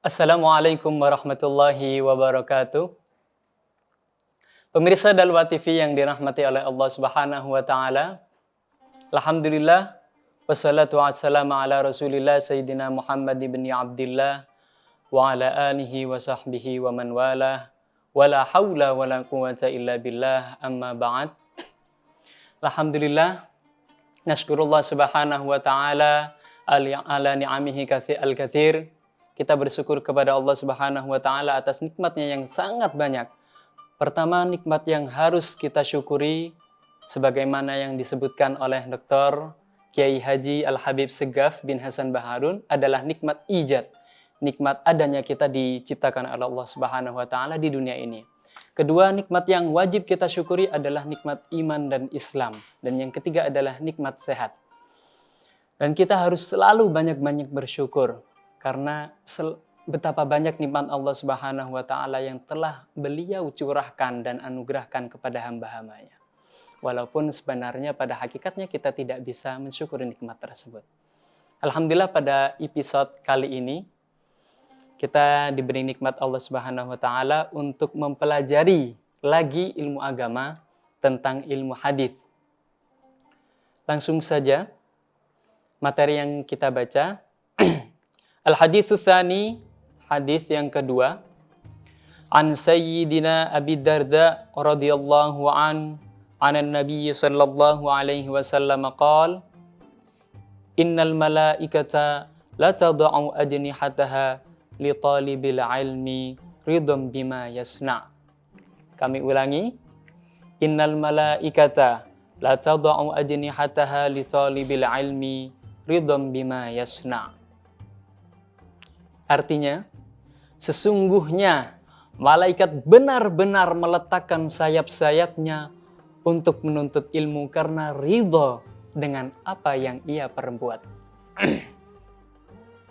Assalamualaikum warahmatullahi wabarakatuh. Pemirsa Dalwa TV yang dirahmati oleh Allah Subhanahu wa taala. Alhamdulillah wassalatu wassalamu ala Rasulillah Sayyidina Muhammad ibn Abdillah wa ala alihi wa sahbihi wa man walah. Wala haula wala quwwata illa billah amma ba'd. Alhamdulillah nashkurullah Subhanahu wa taala ala ni'amihi al-katsir. Kita bersyukur kepada Allah Subhanahu wa taala atas nikmatnya yang sangat banyak. Pertama, nikmat yang harus kita syukuri sebagaimana yang disebutkan oleh Dr. Kiai Haji Al-Habib Segaf bin Hasan Baharun adalah nikmat ijad. Nikmat adanya kita diciptakan oleh Allah Subhanahu wa taala di dunia ini. Kedua, nikmat yang wajib kita syukuri adalah nikmat iman dan Islam. Dan yang ketiga adalah nikmat sehat. Dan kita harus selalu banyak-banyak bersyukur. Karena betapa banyak nikmat Allah Subhanahu wa taala yang telah beliau curahkan dan anugerahkan kepada hamba-hambanya. Walaupun sebenarnya pada hakikatnya kita tidak bisa mensyukuri nikmat tersebut. Alhamdulillah pada episode kali ini kita diberi nikmat Allah Subhanahu wa taala untuk mempelajari lagi ilmu agama tentang ilmu hadis. Langsung saja materi yang kita baca. Al-haditsu tsani, hadis yang kedua. An Sayyidina Abi Darda radhiyallahu anan Nabi sallallahu alaihi wasallam qala innal malaikata la tad'u ajnihataha li talibil ilmi ridham bima yasna. Kami ulangi. Innal malaikata la tad'u ajnihataha li talibil ilmi ridham bima yasna. Artinya, sesungguhnya malaikat benar-benar meletakkan sayap-sayapnya untuk menuntut ilmu karena ridho dengan apa yang ia perbuat.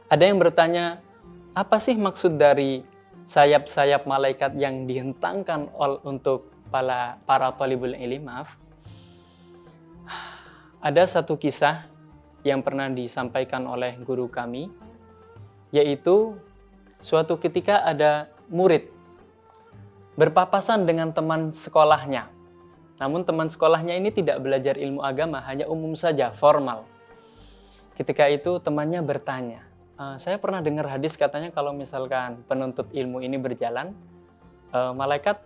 Ada yang bertanya, apa sih maksud dari sayap-sayap malaikat yang dihentangkan untuk para thalibul ilmi? Maaf. Ada satu kisah yang pernah disampaikan oleh guru kami, yaitu suatu ketika ada murid berpapasan dengan teman sekolahnya. Namun teman sekolahnya ini tidak belajar ilmu agama, hanya umum saja, formal. Ketika itu temannya bertanya, saya pernah dengar hadis katanya kalau misalkan penuntut ilmu ini berjalan, malaikat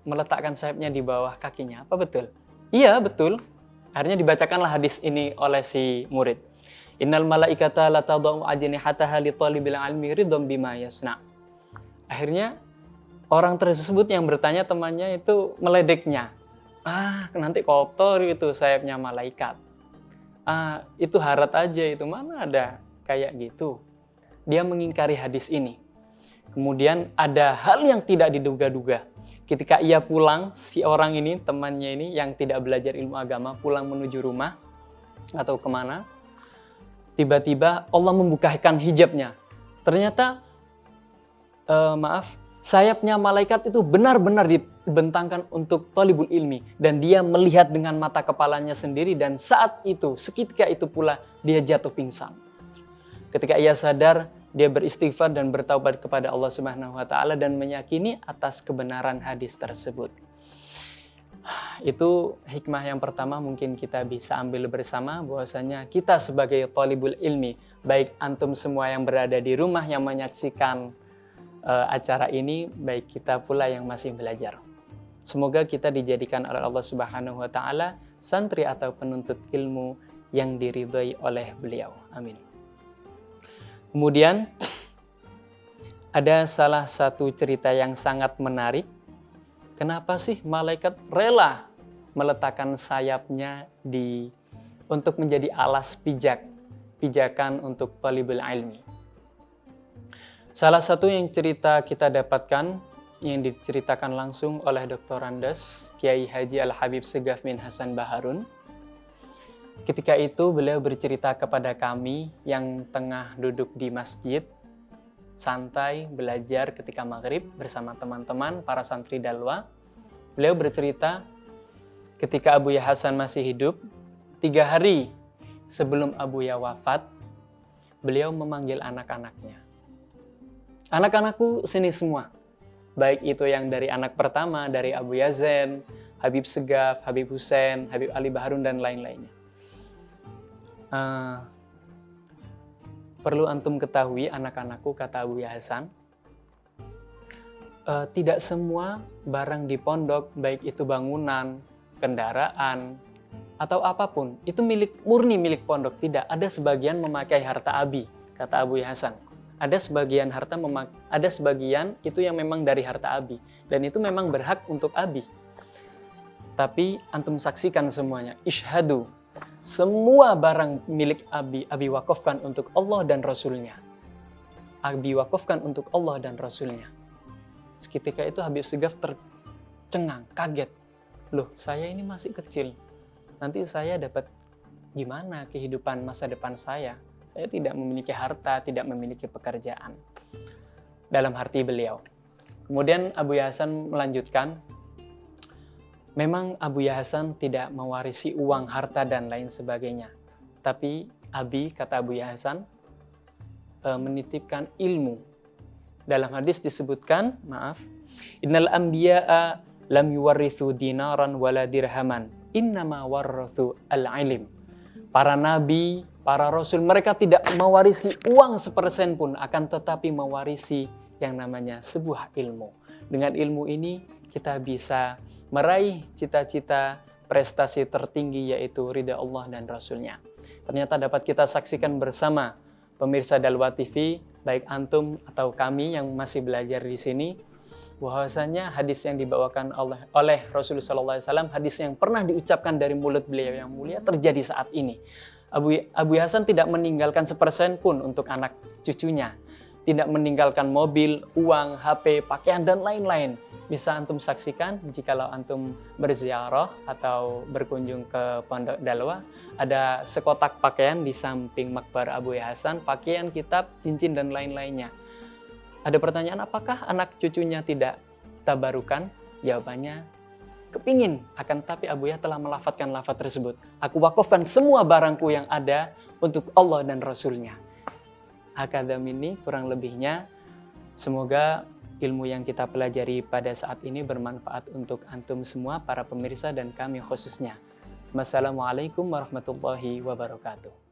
meletakkan sayapnya di bawah kakinya. Apa betul? Iya, betul. Akhirnya dibacakanlah hadis ini oleh si murid. Innal malaikata la tad'u ajnihataha li talibil ilmi ridham bima yasna. Akhirnya orang tersebut yang bertanya temannya itu meledeknya. Nanti kotor itu sayapnya malaikat. Itu harat aja itu, mana ada kayak gitu. Dia mengingkari hadis ini. Kemudian ada hal yang tidak diduga-duga. Ketika ia pulang, si orang ini, temannya ini yang tidak belajar ilmu agama, pulang menuju rumah atau kemana, tiba-tiba Allah membukakan hijabnya. Ternyata, sayapnya malaikat itu benar-benar dibentangkan untuk thalibul ilmi. Dan dia melihat dengan mata kepalanya sendiri dan saat itu, seketika itu pula dia jatuh pingsan. Ketika ia sadar, dia beristighfar dan bertaubat kepada Allah Subhanahu wa taala dan meyakini atas kebenaran hadis tersebut. Itu hikmah yang pertama mungkin kita bisa ambil bersama, bahwasanya kita sebagai thalibul ilmi, baik antum semua yang berada di rumah yang menyaksikan acara ini, baik kita pula yang masih belajar. Semoga kita dijadikan oleh Allah Subhanahu wa taala santri atau penuntut ilmu yang diridhai oleh beliau. Amin. Kemudian ada salah satu cerita yang sangat menarik. Kenapa sih malaikat rela meletakkan sayapnya untuk menjadi alas pijakan untuk thalibul ilmi? Salah satu yang cerita kita dapatkan yang diceritakan langsung oleh Dr. Andes Kiai Haji Al-Habib Segaf bin Hasan Baharun. Ketika itu beliau bercerita kepada kami yang tengah duduk di masjid, santai belajar ketika maghrib bersama teman-teman para santri Dalwa. Beliau bercerita ketika Abuya Hasan masih hidup, 3 hari sebelum Abuya wafat, beliau memanggil anak-anaknya. Anak-anakku sini semua. Baik itu yang dari anak pertama, dari Abu Yazen, Habib Segaf, Habib Hussein, Habib Ali Baharun, dan lain-lainnya. Perlu antum ketahui anak-anakku, kata Abu Hasan, tidak semua barang di pondok, baik itu bangunan, kendaraan, atau apapun, itu murni milik pondok. Tidak, ada sebagian memakai harta abi, kata Abu Hasan. Ada sebagian itu yang memang dari harta abi, dan itu memang berhak untuk abi. Tapi antum saksikan semuanya, ishhadu, semua barang milik abi wakafkan untuk Allah dan Rasulnya. Abi wakafkan untuk Allah dan Rasulnya. Seketika itu Habib Segaf tercengang, kaget. Loh, saya ini masih kecil. Nanti saya dapat gimana kehidupan masa depan saya? Saya tidak memiliki harta, tidak memiliki pekerjaan. Dalam hati beliau. Kemudian Abu Hasan melanjutkan, memang Abu Hasan tidak mewarisi uang, harta, dan lain sebagainya. Tapi Abi, kata Abu Hasan, menitipkan ilmu. Dalam hadis disebutkan, innal anbiya'a lam yuwarrithu dinaran wala dirhaman, innama warrathu al-ilm. Para nabi, para rasul, mereka tidak mewarisi uang sepersen pun, akan tetapi mewarisi yang namanya sebuah ilmu. Dengan ilmu ini kita bisa meraih cita-cita prestasi tertinggi, yaitu ridha Allah dan Rasulnya. Ternyata dapat kita saksikan bersama pemirsa Dalwa TV, baik antum atau kami yang masih belajar di sini, bahwasanya hadis yang dibawakan oleh Rasulullah SAW, hadis yang pernah diucapkan dari mulut beliau yang mulia, terjadi saat ini. Abu Hasan tidak meninggalkan sepersen pun untuk anak cucunya. Tidak meninggalkan mobil, uang, HP, pakaian, dan lain-lain. Bisa antum saksikan jikalau antum berziarah atau berkunjung ke Pondok Dalwa, ada sekotak pakaian di samping makbar Abu Hasan, pakaian, kitab, cincin, dan lain-lainnya. Ada pertanyaan, apakah anak cucunya tidak tabarukan? Jawabannya, kepingin. Akan tapi Abu Yahya telah melafadzkan lafadz tersebut. Aku wakafkan semua barangku yang ada untuk Allah dan Rasulnya. Hakadam ini kurang lebihnya. Semoga ilmu yang kita pelajari pada saat ini bermanfaat untuk antum semua, para pemirsa, dan kami khususnya. Wassalamualaikum warahmatullahi wabarakatuh.